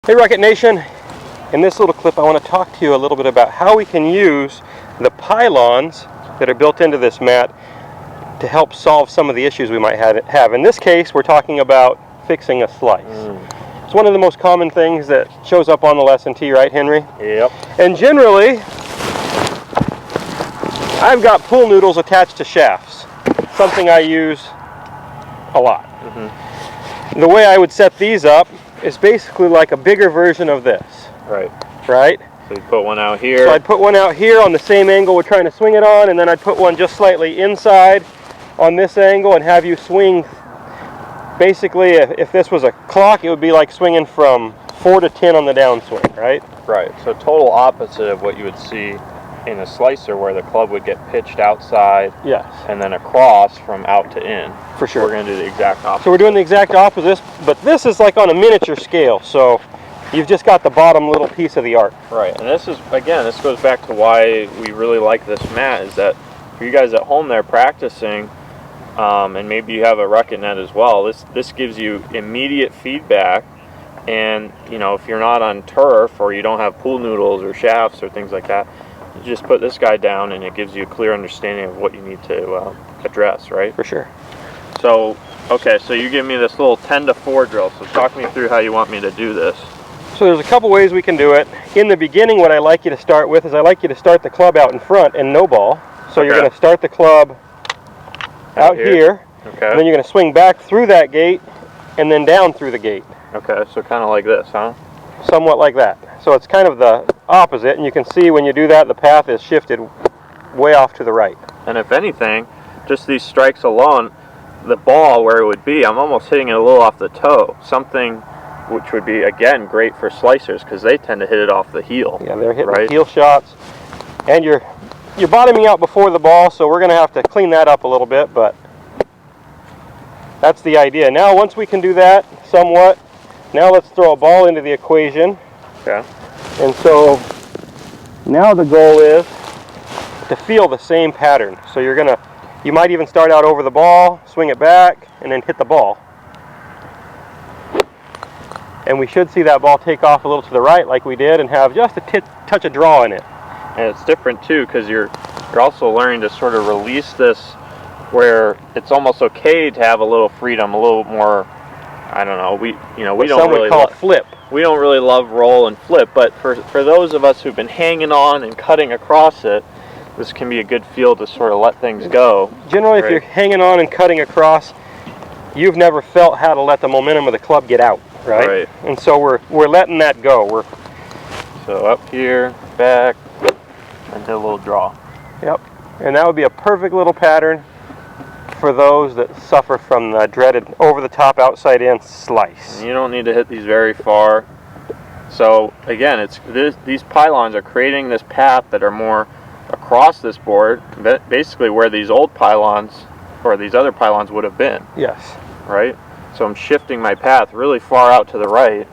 Hey Rukket Nation, in this little clip I want to talk to you a little bit about how we can use the pylons that are built into this mat to help solve some of the issues we might have. In this case, we're talking about fixing a slice. It's one of the most common things that shows up on the lesson tee, right Henry? Yep. And generally, I've got pool noodles attached to shafts, something I use a lot. The way I would set these up is basically like a bigger version of this. Right. Right? So you put one out here. So I'd put one out here on the same angle we're trying to swing it on, and then I'd put one just slightly inside on this angle and have you swing. Basically, if this was a clock, it would be like swinging from 4 to 10 on the downswing, right? Right. So total opposite of what you would see in a slicer, where the club would get pitched outside. Yes. And then across from out to in. For sure. We're going to do the exact opposite. So we're doing the exact opposite, but this is like on a miniature scale. So you've just got the bottom little piece of the arc. Right. And this is, again, this goes back to why we really like this mat, is that for you guys at home there practicing, and maybe you have a Rukket net as well, this gives you immediate feedback. And you know, if you're not on turf or you don't have pool noodles or shafts or things like that, you just put this guy down and it gives you a clear understanding of what you need to address, right? For sure. So, okay, so you give me this little 10 to 4 drill, so talk me through how you want me to do this. So there's a couple ways we can do it. In the beginning, what I like you to start with is I like you to start the club out in front and no ball. So you're going to start the club out here, okay, and then you're going to swing back through that gate and then down through the gate. Okay, so kind of like this, huh? Somewhat like that. So it's kind of the opposite, and you can see when you do that the path is shifted way off to the right. And if anything, just these strikes alone, the ball where it would be, I'm almost hitting it a little off the toe. Something which would be, again, great for slicers because they tend to hit it off the heel. Yeah, they're hitting heel shots. And you're bottoming out before the ball, so we're going to have to clean that up a little bit, but that's the idea. Now, once we can do that somewhat, now let's throw a ball into the equation. Okay. And so now the goal is to feel the same pattern. So you might even start out over the ball, swing it back, and then hit the ball. And we should see that ball take off a little to the right like we did and have just a touch of draw in it. And it's different too because you're also learning to sort of release this where it's almost okay to have a little freedom, a little more, I don't know, we don't really call it flip. We don't really love roll and flip, but for those of us who've been hanging on and cutting across it, this can be a good feel to sort of let things go. Generally, if you're hanging on and cutting across, you've never felt how to let the momentum of the club get out, right? And so we're letting that go. So up here, back, and hit a little draw. Yep, and that would be a perfect little pattern for those that suffer from the dreaded over-the-top, outside-in slice. And you don't need to hit these very far. So again, these pylons are creating this path that are more across this board, basically where these old pylons or these other pylons would have been. Yes. Right? So I'm shifting my path really far out to the right.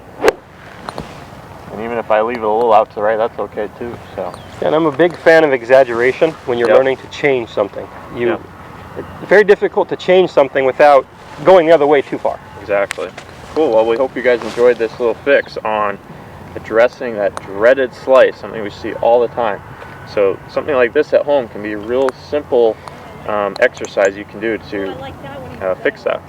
And even if I leave it a little out to the right, that's okay too. So. And I'm a big fan of exaggeration when you're learning to change something. It's very difficult to change something without going the other way too far. Exactly. Cool. Well, we hope you guys enjoyed this little fix on addressing that dreaded slice, something we see all the time. So something like this at home can be a real simple exercise you can do to fix that.